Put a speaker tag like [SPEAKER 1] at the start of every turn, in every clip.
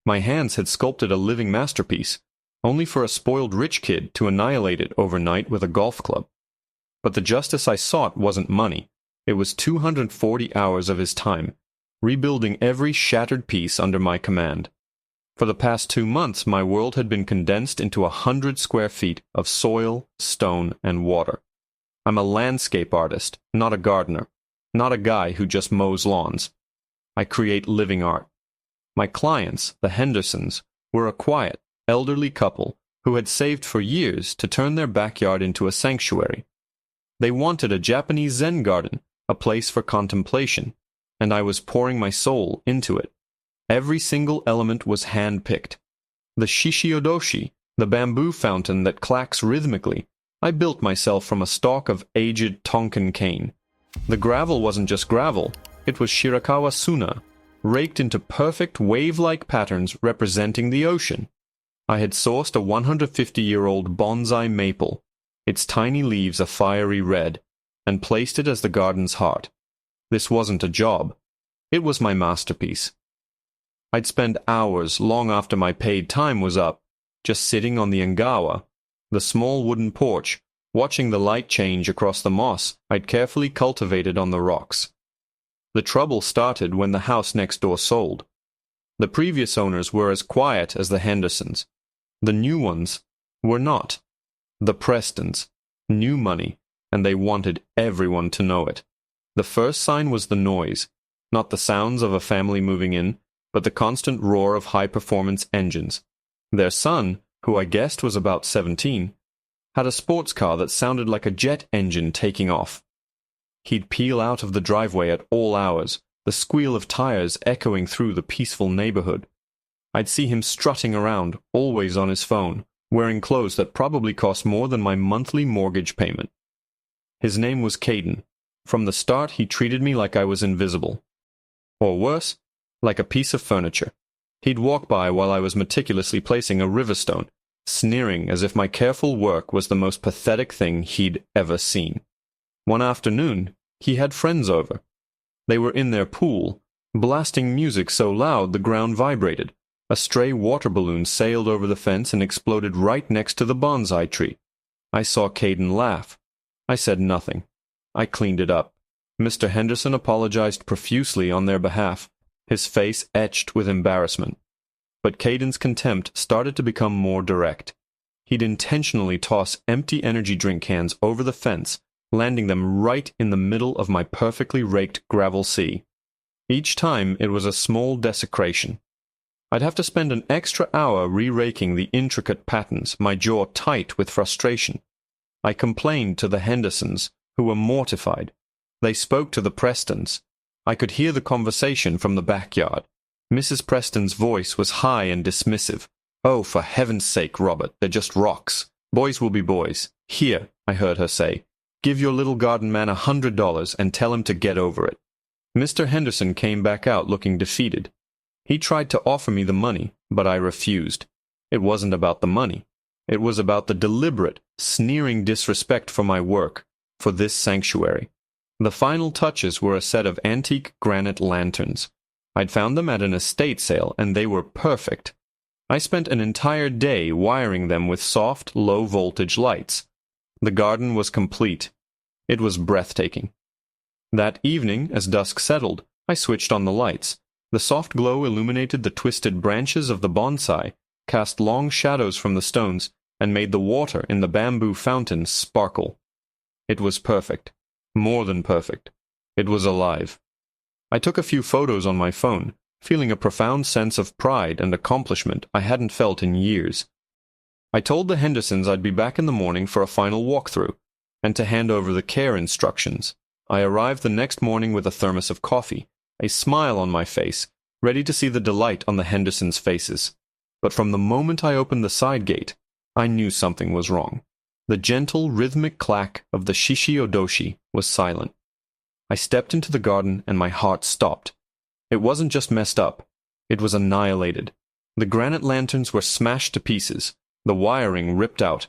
[SPEAKER 1] My hands had sculpted a living masterpiece, only for a spoiled rich kid to annihilate it overnight with a golf club. But the justice I sought wasn't money. It was 240 hours of his time, rebuilding every shattered piece under my command. For the past 2 months, my world had been condensed into 100 square feet of soil, stone, and water. I'm a landscape artist, not a gardener, not a guy who just mows lawns. I create living art. My clients, the Hendersons, were a quiet, elderly couple who had saved for years to turn their backyard into a sanctuary. They wanted a Japanese Zen garden, a place for contemplation, and I was pouring my soul into it. Every single element was hand-picked. The shishiodoshi, the bamboo fountain that clacks rhythmically, I built myself from a stalk of aged Tonkin cane. The gravel wasn't just gravel, it was Shirakawa Suna, raked into perfect wave-like patterns representing the ocean. I had sourced a 150-year-old bonsai maple, its tiny leaves a fiery red, and placed it as the garden's heart. This wasn't a job. It was my masterpiece. I'd spend hours long after my paid time was up, just sitting on the engawa, the small wooden porch, watching the light change across the moss I'd carefully cultivated on the rocks. The trouble started when the house next door sold. The previous owners were as quiet as the Hendersons. The new ones were not. The Prestons knew money, and they wanted everyone to know it. The first sign was the noise, not the sounds of a family moving in, but the constant roar of high-performance engines. Their son, who I guessed was about 17, had a sports car that sounded like a jet engine taking off. He'd peel out of the driveway at all hours, the squeal of tires echoing through the peaceful neighborhood. I'd see him strutting around, always on his phone, wearing clothes that probably cost more than my monthly mortgage payment. His name was Caden. From the start, he treated me like I was invisible. Or worse, like a piece of furniture. He'd walk by while I was meticulously placing a riverstone, sneering as if my careful work was the most pathetic thing he'd ever seen. One afternoon, he had friends over. They were in their pool, blasting music so loud the ground vibrated. A stray water balloon sailed over the fence and exploded right next to the bonsai tree. I saw Caden laugh. I said nothing. I cleaned it up. Mr. Henderson apologized profusely on their behalf, his face etched with embarrassment. But Caden's contempt started to become more direct. He'd intentionally toss empty energy drink cans over the fence, landing them right in the middle of my perfectly raked gravel sea. Each time it was a small desecration. I'd have to spend an extra hour re-raking the intricate patterns, my jaw tight with frustration. I complained to the Hendersons, who were mortified. They spoke to the Prestons. I could hear the conversation from the backyard. Mrs. Preston's voice was high and dismissive. "Oh, for heaven's sake, Robert, they're just rocks. Boys will be boys. Here," I heard her say, "give your little garden man $100 and tell him to get over it." Mr. Henderson came back out looking defeated. He tried to offer me the money, but I refused. It wasn't about the money. It was about the deliberate, sneering disrespect for my work, for this sanctuary. The final touches were a set of antique granite lanterns. I'd found them at an estate sale, and they were perfect. I spent an entire day wiring them with soft, low-voltage lights. The garden was complete. It was breathtaking. That evening, as dusk settled, I switched on the lights. The soft glow illuminated the twisted branches of the bonsai, cast long shadows from the stones, and made the water in the bamboo fountain sparkle. It was perfect. More than perfect. It was alive. I took a few photos on my phone, feeling a profound sense of pride and accomplishment I hadn't felt in years. I told the Hendersons I'd be back in the morning for a final walkthrough, and to hand over the care instructions. I arrived the next morning with a thermos of coffee, a smile on my face, ready to see the delight on the Hendersons' faces. But from the moment I opened the side gate, I knew something was wrong. The gentle, rhythmic clack of the shishiodoshi was silent. I stepped into the garden and my heart stopped. It wasn't just messed up. It was annihilated. The granite lanterns were smashed to pieces, the wiring ripped out.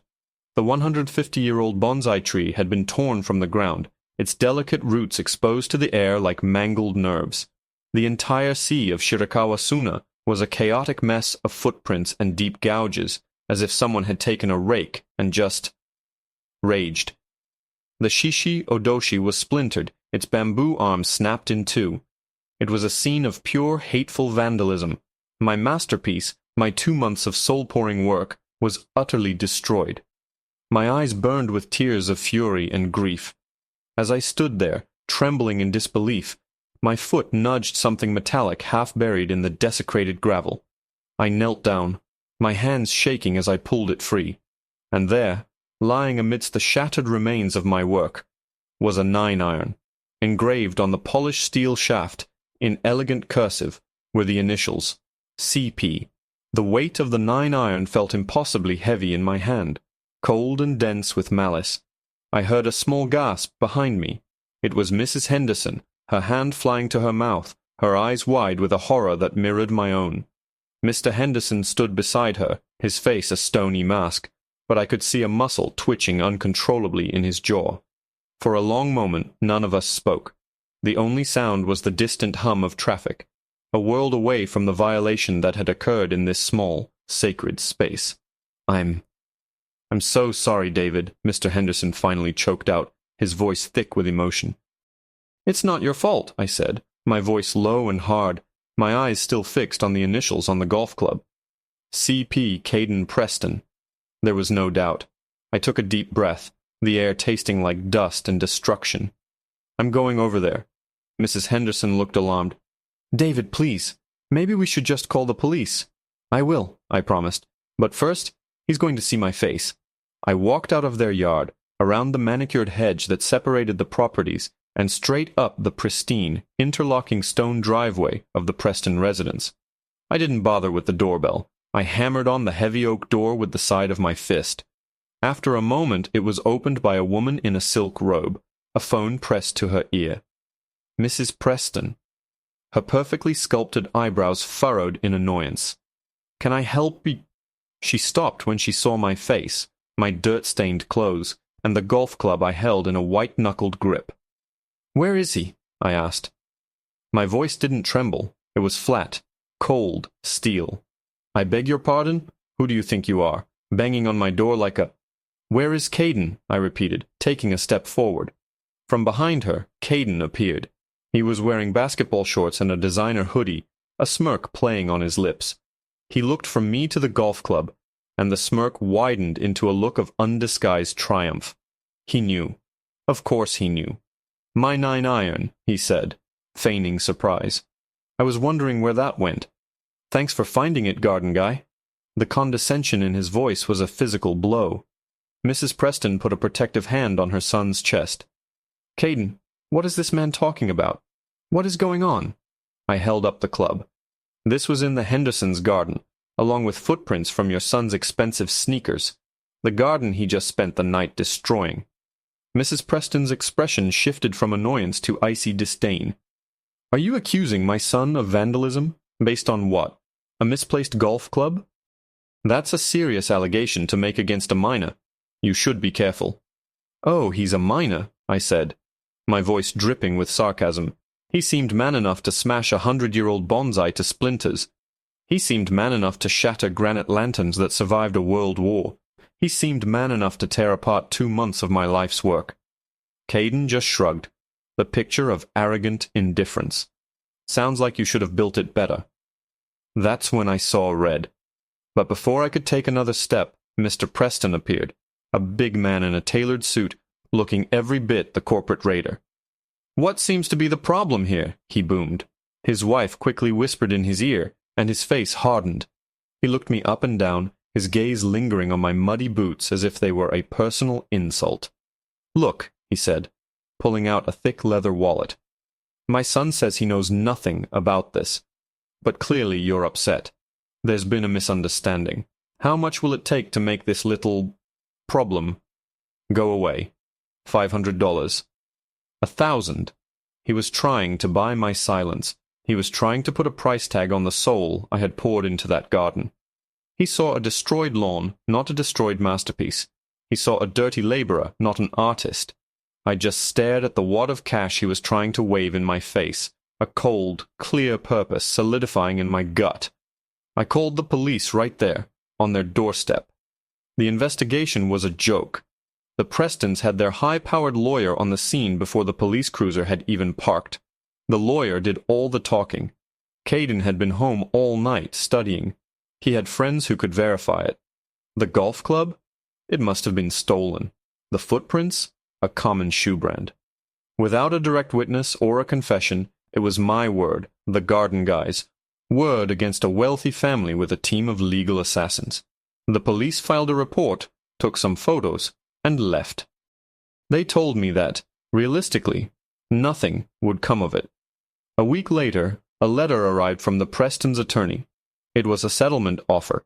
[SPEAKER 1] The 150-year-old bonsai tree had been torn from the ground, its delicate roots exposed to the air like mangled nerves. The entire sea of Shirakawa Suna was a chaotic mess of footprints and deep gouges, as if someone had taken a rake and just raged. The shishi odoshi was splintered, its bamboo arms snapped in two. It was a scene of pure, hateful vandalism. My masterpiece, my 2 months of soul-pouring work, was utterly destroyed. My eyes burned with tears of fury and grief. As I stood there, trembling in disbelief, my foot nudged something metallic half buried in the desecrated gravel. I knelt down, my hands shaking as I pulled it free. And there, lying amidst the shattered remains of my work, was a 9-iron. Engraved on the polished steel shaft, in elegant cursive, were the initials, CP. The weight of the 9-iron felt impossibly heavy in my hand, cold and dense with malice. I heard a small gasp behind me. It was Mrs. Henderson, her hand flying to her mouth, her eyes wide with a horror that mirrored my own. Mr. Henderson stood beside her, his face a stony mask, but I could see a muscle twitching uncontrollably in his jaw. For a long moment none of us spoke. The only sound was the distant hum of traffic, a world away from the violation that had occurred in this small, sacred space. I'm so sorry, David, Mr. Henderson finally choked out, his voice thick with emotion. It's not your fault, I said, my voice low and hard, my eyes still fixed on the initials on the golf club. C.P. Caden Preston. There was no doubt. I took a deep breath, the air tasting like dust and destruction. I'm going over there. Mrs. Henderson looked alarmed. David, please. Maybe we should just call the police. I will, I promised. But first, he's going to see my face. I walked out of their yard, around the manicured hedge that separated the properties, and straight up the pristine, interlocking stone driveway of the Preston residence. I didn't bother with the doorbell. I hammered on the heavy oak door with the side of my fist. After a moment, it was opened by a woman in a silk robe, a phone pressed to her ear. Mrs. Preston. Her perfectly sculpted eyebrows furrowed in annoyance. Can I help you? She stopped when she saw my face, my dirt-stained clothes, and the golf club I held in a white-knuckled grip. Where is he? I asked. My voice didn't tremble. It was flat, cold, steel. I beg your pardon? Who do you think you are? Banging on my door like a... Where is Caden? I repeated, taking a step forward. From behind her, Caden appeared. He was wearing basketball shorts and a designer hoodie, a smirk playing on his lips. He looked from me to the golf club, and the smirk widened into a look of undisguised triumph. He knew. Of course he knew. My 9-iron, he said, feigning surprise. I was wondering where that went. Thanks for finding it, garden guy. The condescension in his voice was a physical blow. Mrs. Preston put a protective hand on her son's chest. Caden, what is this man talking about? What is going on? I held up the club. This was in the Hendersons' garden, along with footprints from your son's expensive sneakers, the garden he just spent the night destroying. Mrs. Preston's expression shifted from annoyance to icy disdain. Are you accusing my son of vandalism? Based on what? A misplaced golf club? That's a serious allegation to make against a minor. You should be careful. Oh, he's a minor, I said, my voice dripping with sarcasm. He seemed man enough to smash 100-year-old bonsai to splinters. He seemed man enough to shatter granite lanterns that survived a world war. He seemed man enough to tear apart 2 months of my life's work. Caden just shrugged, the picture of arrogant indifference. Sounds like you should have built it better. That's when I saw red. But before I could take another step, Mr. Preston appeared, a big man in a tailored suit, looking every bit the corporate raider. What seems to be the problem here? He boomed. His wife quickly whispered in his ear, and his face hardened. He looked me up and down, his gaze lingering on my muddy boots as if they were a personal insult. Look, he said, pulling out a thick leather wallet. My son says he knows nothing about this. But clearly you're upset. There's been a misunderstanding. How much will it take to make this little problem go away? $500. 1,000. He was trying to buy my silence. He was trying to put a price tag on the soul I had poured into that garden. He saw a destroyed lawn, not a destroyed masterpiece. He saw a dirty laborer, not an artist. I just stared at the wad of cash he was trying to wave in my face, a cold, clear purpose solidifying in my gut. I called the police right there, on their doorstep. The investigation was a joke. The Prestons had their high-powered lawyer on the scene before the police cruiser had even parked. The lawyer did all the talking. Caden had been home all night studying. He had friends who could verify it. The golf club? It must have been stolen. The footprints? A common shoe brand. Without a direct witness or a confession, it was my word, the Garden Guy's, word against a wealthy family with a team of legal assassins. The police filed a report, took some photos, and left. They told me that, realistically, nothing would come of it. A week later, a letter arrived from the Prestons' attorney. It was a settlement offer.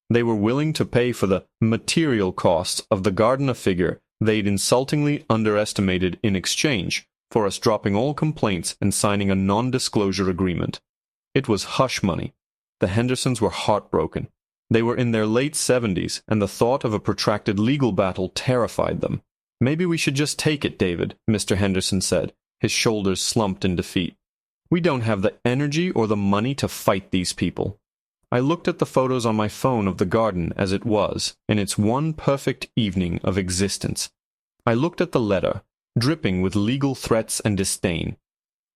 [SPEAKER 1] They were willing to pay for the material costs of the garden, a figure they'd insultingly underestimated, in exchange for us dropping all complaints and signing a non-disclosure agreement. It was hush money. The Hendersons were heartbroken. They were in their late 70s, and the thought of a protracted legal battle terrified them. "Maybe we should just take it, David," Mr. Henderson said, his shoulders slumped in defeat. "We don't have the energy or the money to fight these people." I looked at the photos on my phone of the garden as it was, in its one perfect evening of existence. I looked at the letter, dripping with legal threats and disdain.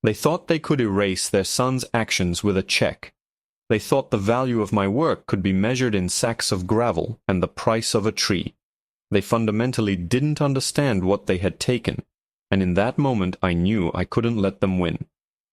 [SPEAKER 1] They thought they could erase their son's actions with a check. They thought the value of my work could be measured in sacks of gravel and the price of a tree. They fundamentally didn't understand what they had taken, and in that moment I knew I couldn't let them win.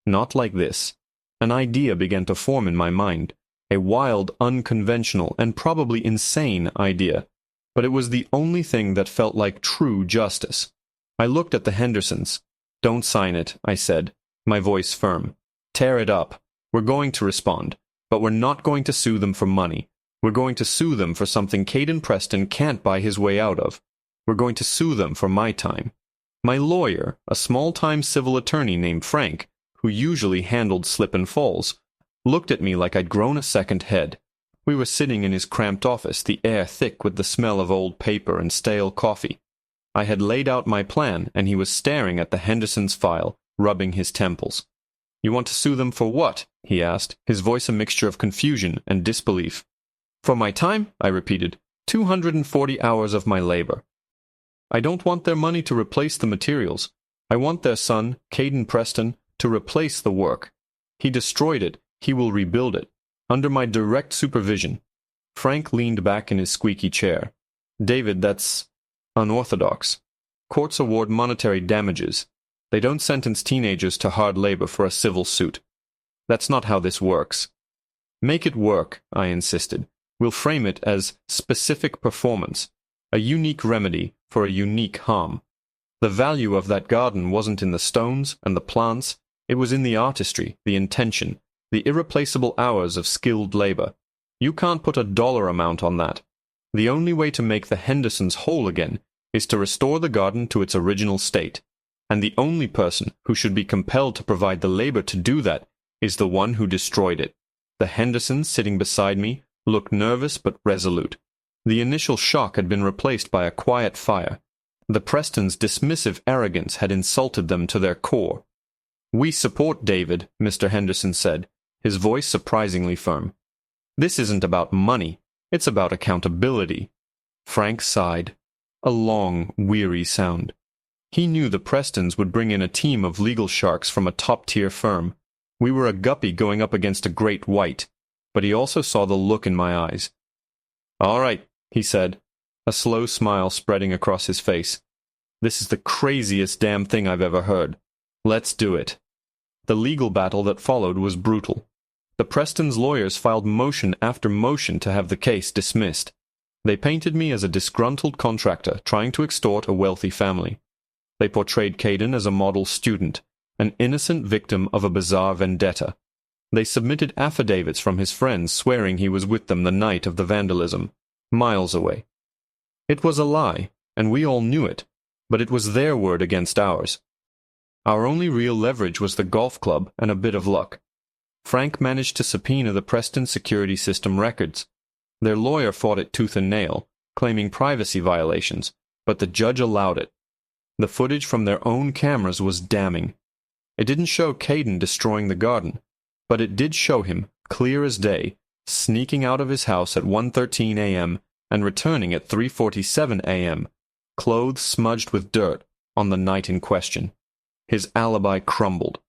[SPEAKER 1] Not like this. An idea began to form in my mind, a wild, unconventional, and probably insane idea, but it was the only thing that felt like true justice. I looked at the Hendersons. "Don't sign it," I said, my voice firm. "Tear it up. We're going to respond, but we're not going to sue them for money. We're going to sue them for something Caden Preston can't buy his way out of. We're going to sue them for my time." My lawyer, a small-time civil attorney named Frank, who usually handled slip and falls, looked at me like I'd grown a second head. We were sitting in his cramped office, the air thick with the smell of old paper and stale coffee. I had laid out my plan, and he was staring at the Hendersons' file, rubbing his temples. "You want to sue them for what?" he asked, his voice a mixture of confusion and disbelief. "For my time," I repeated. 240 hours of my labor. I don't want their money to replace the materials. I want their son, Caden Preston, to replace the work. He destroyed it. He will rebuild it, under my direct supervision." Frank leaned back in his squeaky chair. "David, that's unorthodox. Courts award monetary damages. They don't sentence teenagers to hard labor for a civil suit. That's not how this works." "Make it work," I insisted. "We'll frame it as specific performance, a unique remedy for a unique harm. The value of that garden wasn't in the stones and the plants. It was in the artistry, the intention, the irreplaceable hours of skilled labor. You can't put a dollar amount on that. The only way to make the Hendersons whole again is to restore the garden to its original state, and the only person who should be compelled to provide the labor to do that is the one who destroyed it." The Hendersons, sitting beside me, looked nervous but resolute. The initial shock had been replaced by a quiet fire. The Prestons' dismissive arrogance had insulted them to their core. "We support David," Mr. Henderson said, his voice surprisingly firm. "This isn't about money. It's about accountability." Frank sighed. A long, weary sound. He knew the Prestons would bring in a team of legal sharks from a top-tier firm. We were a guppy going up against a great white, but he also saw the look in my eyes. "All right," he said, a slow smile spreading across his face. "This is the craziest damn thing I've ever heard. Let's do it." The legal battle that followed was brutal. The Prestons' lawyers filed motion after motion to have the case dismissed. They painted me as a disgruntled contractor trying to extort a wealthy family. They portrayed Caden as a model student, an innocent victim of a bizarre vendetta. They submitted affidavits from his friends swearing he was with them the night of the vandalism, miles away. It was a lie, and we all knew it, but it was their word against ours. Our only real leverage was the golf club and a bit of luck. Frank managed to subpoena the Preston security system records. Their lawyer fought it tooth and nail, claiming privacy violations, but the judge allowed it. The footage from their own cameras was damning. It didn't show Caden destroying the garden, but it did show him, clear as day, sneaking out of his house at 1:13 a.m. and returning at 3:47 a.m., clothes smudged with dirt, on the night in question. His alibi crumbled.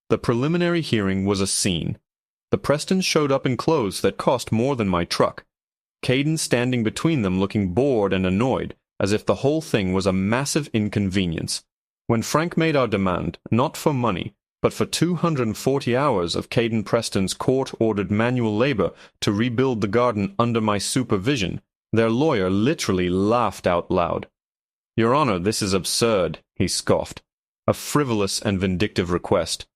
[SPEAKER 1] The preliminary hearing was a scene. The Prestons showed up in clothes that cost more than my truck, Caden standing between them looking bored and annoyed, as if the whole thing was a massive inconvenience. When Frank made our demand, not for money, but for 240 hours of Caden Preston's court-ordered manual labor to rebuild the garden under my supervision, their lawyer literally laughed out loud. "Your Honor, this is absurd," he scoffed. "A frivolous and vindictive request.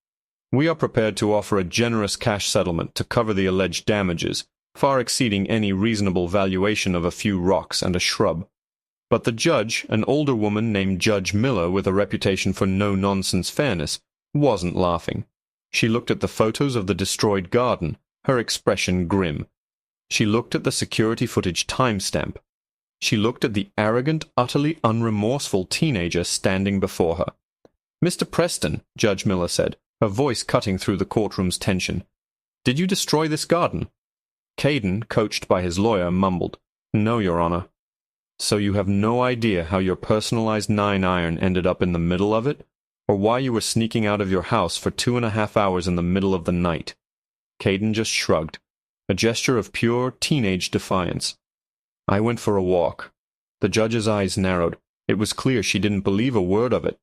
[SPEAKER 1] We are prepared to offer a generous cash settlement to cover the alleged damages, far exceeding any reasonable valuation of a few rocks and a shrub." But the judge, an older woman named Judge Miller with a reputation for no-nonsense fairness, wasn't laughing. She looked at the photos of the destroyed garden, her expression grim. She looked at the security footage timestamp. She looked at the arrogant, utterly unremorseful teenager standing before her. "Mr. Preston," Judge Miller said, her voice cutting through the courtroom's tension, "did you destroy this garden?" Caden, coached by his lawyer, mumbled, "No, Your Honor." "So you have no idea how your personalized 9-iron ended up in the middle of it? Or why you were sneaking out of your house for 2.5 hours in the middle of the night?" Caden just shrugged, a gesture of pure teenage defiance. "I went for a walk." The judge's eyes narrowed. It was clear she didn't believe a word of it.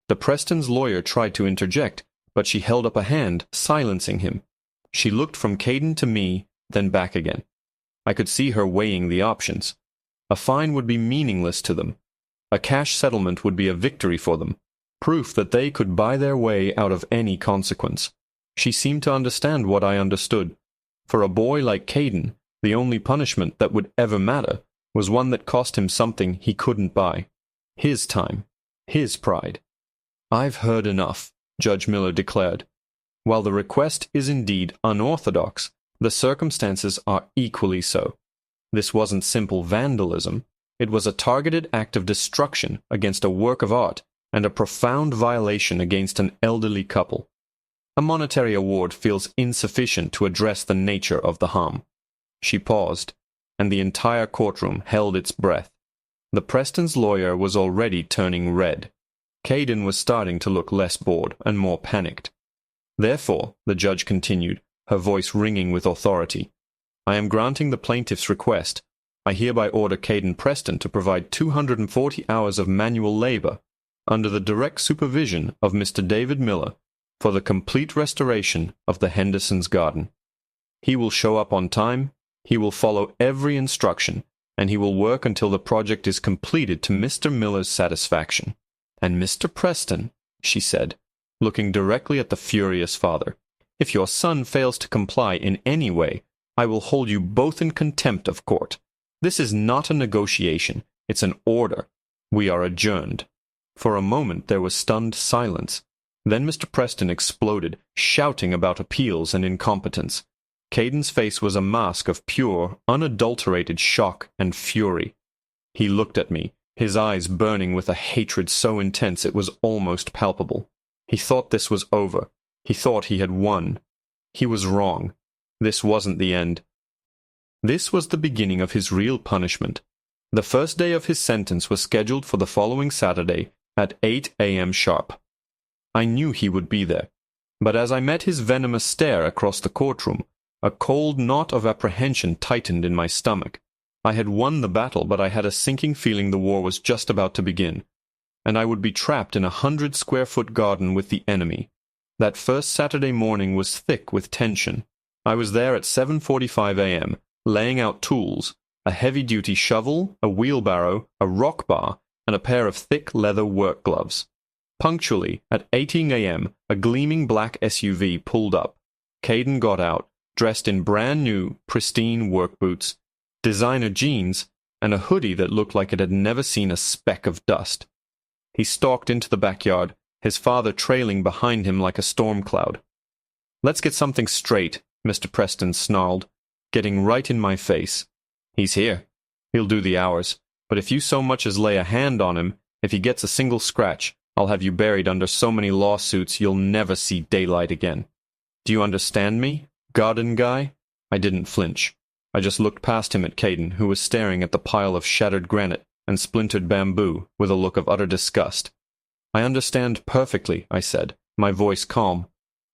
[SPEAKER 1] The Prestons' lawyer tried to interject, but she held up a hand, silencing him. She looked from Caden to me, then back again. I could see her weighing the options. A fine would be meaningless to them. A cash settlement would be a victory for them, proof that they could buy their way out of any consequence. She seemed to understand what I understood. For a boy like Caden, the only punishment that would ever matter was one that cost him something he couldn't buy. His time. His pride. "I've heard enough," Judge Miller declared. "While the request is indeed unorthodox, the circumstances are equally so. This wasn't simple vandalism. It was a targeted act of destruction against a work of art and a profound violation against an elderly couple. A monetary award feels insufficient to address the nature of the harm." She paused, and the entire courtroom held its breath. The Prestons' lawyer was already turning red. Caden was starting to look less bored and more panicked. "Therefore," the judge continued, her voice ringing with authority, "I am granting the plaintiff's request. I hereby order Caden Preston to provide 240 hours of manual labor, under the direct supervision of Mr. David Miller, for the complete restoration of the Hendersons' garden. He will show up on time, he will follow every instruction, and he will work until the project is completed to Mr. Miller's satisfaction. And Mr. Preston," she said, looking directly at the furious father, "if your son fails to comply in any way, I will hold you both in contempt of court. This is not a negotiation, it's an order. We are adjourned." For a moment there was stunned silence. Then Mr. Preston exploded, shouting about appeals and incompetence. Caden's face was a mask of pure, unadulterated shock and fury. He looked at me, his eyes burning with a hatred so intense it was almost palpable. He thought this was over. He thought he had won. He was wrong. This wasn't the end. This was the beginning of his real punishment. The first day of his sentence was scheduled for the following Saturday at 8 a.m. sharp. I knew he would be there, but as I met his venomous stare across the courtroom, a cold knot of apprehension tightened in my stomach. I had won the battle, but I had a sinking feeling the war was just about to begin, and I would be trapped in a 100-square-foot garden with the enemy. That first Saturday morning was thick with tension. I was there at 7:45 a.m., laying out tools, a heavy-duty shovel, a wheelbarrow, a rock bar, and a pair of thick leather work gloves. Punctually, at 8 a.m., a gleaming black SUV pulled up. Caden got out, dressed in brand-new, pristine work boots, designer jeans, and a hoodie that looked like it had never seen a speck of dust. He stalked into the backyard, his father trailing behind him like a storm cloud. "Let's get something straight," Mr. Preston snarled, getting right in my face. "He's here. He'll do the hours. But if you so much as lay a hand on him, if he gets a single scratch, I'll have you buried under so many lawsuits you'll never see daylight again. Do you understand me, garden guy?" I didn't flinch. I just looked past him at Caden, who was staring at the pile of shattered granite and splintered bamboo with a look of utter disgust. "I understand perfectly," I said, my voice calm.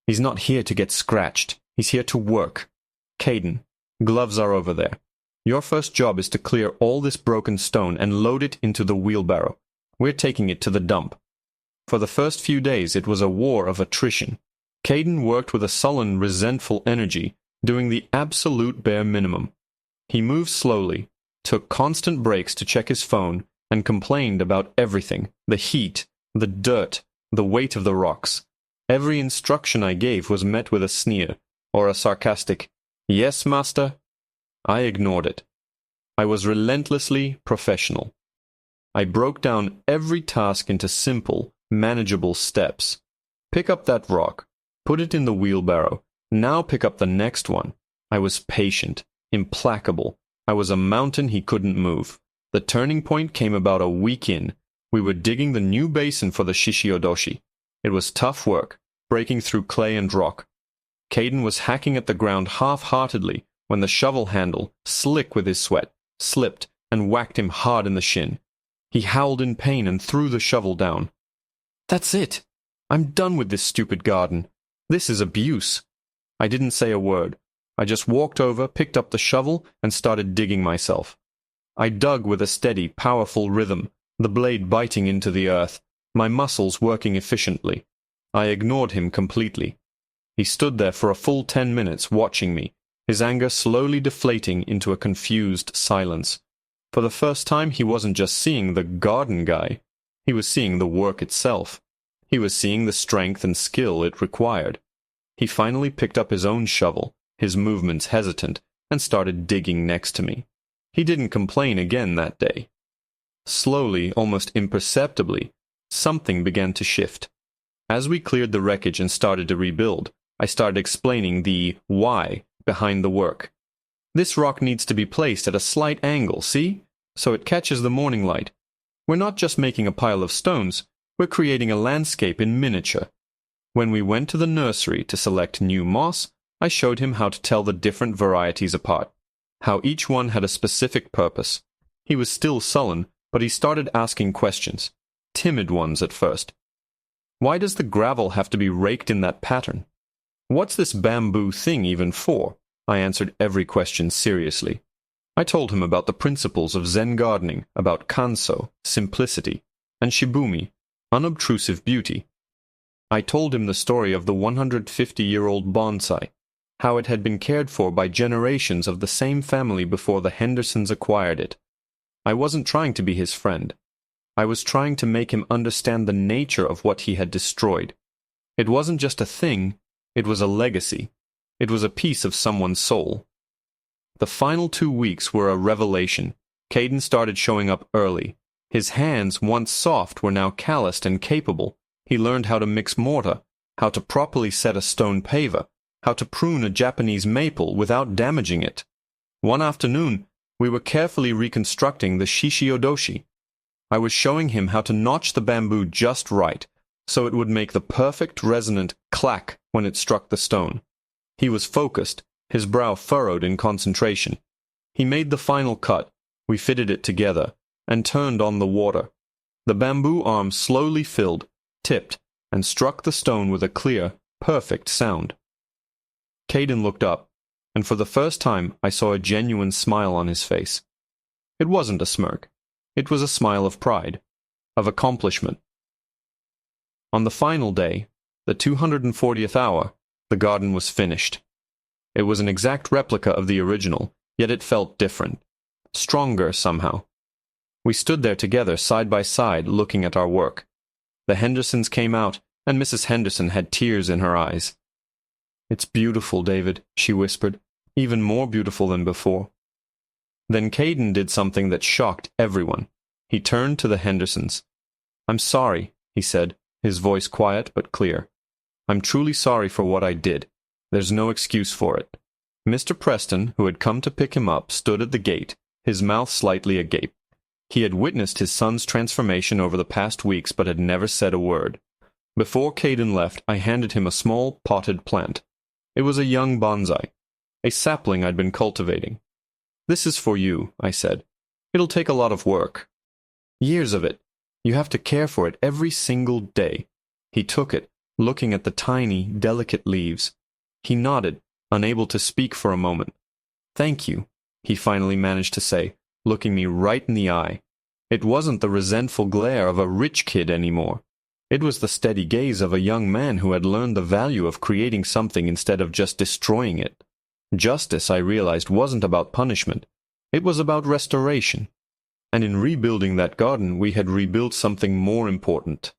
[SPEAKER 1] "He's not here to get scratched. He's here to work. Caden, gloves are over there. Your first job is to clear all this broken stone and load it into the wheelbarrow. We're taking it to the dump." For the first few days it was a war of attrition. Caden worked with a sullen, resentful energy, doing the absolute bare minimum. He moved slowly, took constant breaks to check his phone, and complained about everything: the heat, the dirt, the weight of the rocks. Every instruction I gave was met with a sneer, or a sarcastic, "Yes, master." I ignored it. I was relentlessly professional. I broke down every task into simple, manageable steps. Pick up that rock. Put it in the wheelbarrow. Now pick up the next one. I was patient, implacable. I was a mountain he couldn't move. The turning point came about a week in. We were digging the new basin for the Shishiodoshi. It was tough work, breaking through clay and rock. Caden was hacking at the ground half-heartedly when the shovel handle, slick with his sweat, slipped and whacked him hard in the shin. He howled in pain and threw the shovel down. "That's it. I'm done with this stupid garden. This is abuse." I didn't say a word. I just walked over, picked up the shovel, and started digging myself. I dug with a steady, powerful rhythm, the blade biting into the earth, my muscles working efficiently. I ignored him completely. He stood there for a full 10 minutes watching me, his anger slowly deflating into a confused silence. For the first time, he wasn't just seeing the garden guy. He was seeing the work itself. He was seeing the strength and skill it required. He finally picked up his own shovel, his movements hesitant, and started digging next to me. He didn't complain again that day. Slowly, almost imperceptibly, something began to shift. As we cleared the wreckage and started to rebuild, I started explaining the why behind the work. "This rock needs to be placed at a slight angle, see? So it catches the morning light. We're not just making a pile of stones, we're creating a landscape in miniature." When we went to the nursery to select new moss, I showed him how to tell the different varieties apart, how each one had a specific purpose. He was still sullen, but he started asking questions, timid ones at first. "Why does the gravel have to be raked in that pattern? What's this bamboo thing even for?" I answered every question seriously. I told him about the principles of Zen gardening, about kanso, simplicity, and shibumi, unobtrusive beauty. I told him the story of the 150-year-old bonsai, how it had been cared for by generations of the same family before the Hendersons acquired it. I wasn't trying to be his friend. I was trying to make him understand the nature of what he had destroyed. It wasn't just a thing, it was a legacy. It was a piece of someone's soul. The final 2 weeks were a revelation. Caden started showing up early. His hands, once soft, were now calloused and capable. He learned how to mix mortar, how to properly set a stone paver, how to prune a Japanese maple without damaging it. One afternoon, we were carefully reconstructing the Shishiodoshi. I was showing him how to notch the bamboo just right, so it would make the perfect resonant clack when it struck the stone. He was focused, his brow furrowed in concentration. He made the final cut, we fitted it together, and turned on the water. The bamboo arm slowly filled, tipped, and struck the stone with a clear, perfect sound. Caden looked up, and for the first time I saw a genuine smile on his face. It wasn't a smirk. It was a smile of pride, of accomplishment. On the final day, the 240th hour, the garden was finished. It was an exact replica of the original, yet it felt different, stronger somehow. We stood there together side by side looking at our work. The Hendersons came out, and Mrs. Henderson had tears in her eyes. "It's beautiful, David," she whispered, "even more beautiful than before." Then Caden did something that shocked everyone. He turned to the Hendersons. "I'm sorry," he said, his voice quiet but clear. "I'm truly sorry for what I did. There's no excuse for it." Mr. Preston, who had come to pick him up, stood at the gate, his mouth slightly agape. He had witnessed his son's transformation over the past weeks but had never said a word. Before Caden left, I handed him a small potted plant. It was a young bonsai. a sapling I'd been cultivating. "This is for you," I said. "It'll take a lot of work. Years of it. You have to care for it every single day." He took it, looking at the tiny, delicate leaves. He nodded, unable to speak for a moment. "Thank you," he finally managed to say, looking me right in the eye. It wasn't the resentful glare of a rich kid anymore. It was the steady gaze of a young man who had learned the value of creating something instead of just destroying it. Justice, I realized, wasn't about punishment. It was about restoration. And in rebuilding that garden, we had rebuilt something more important.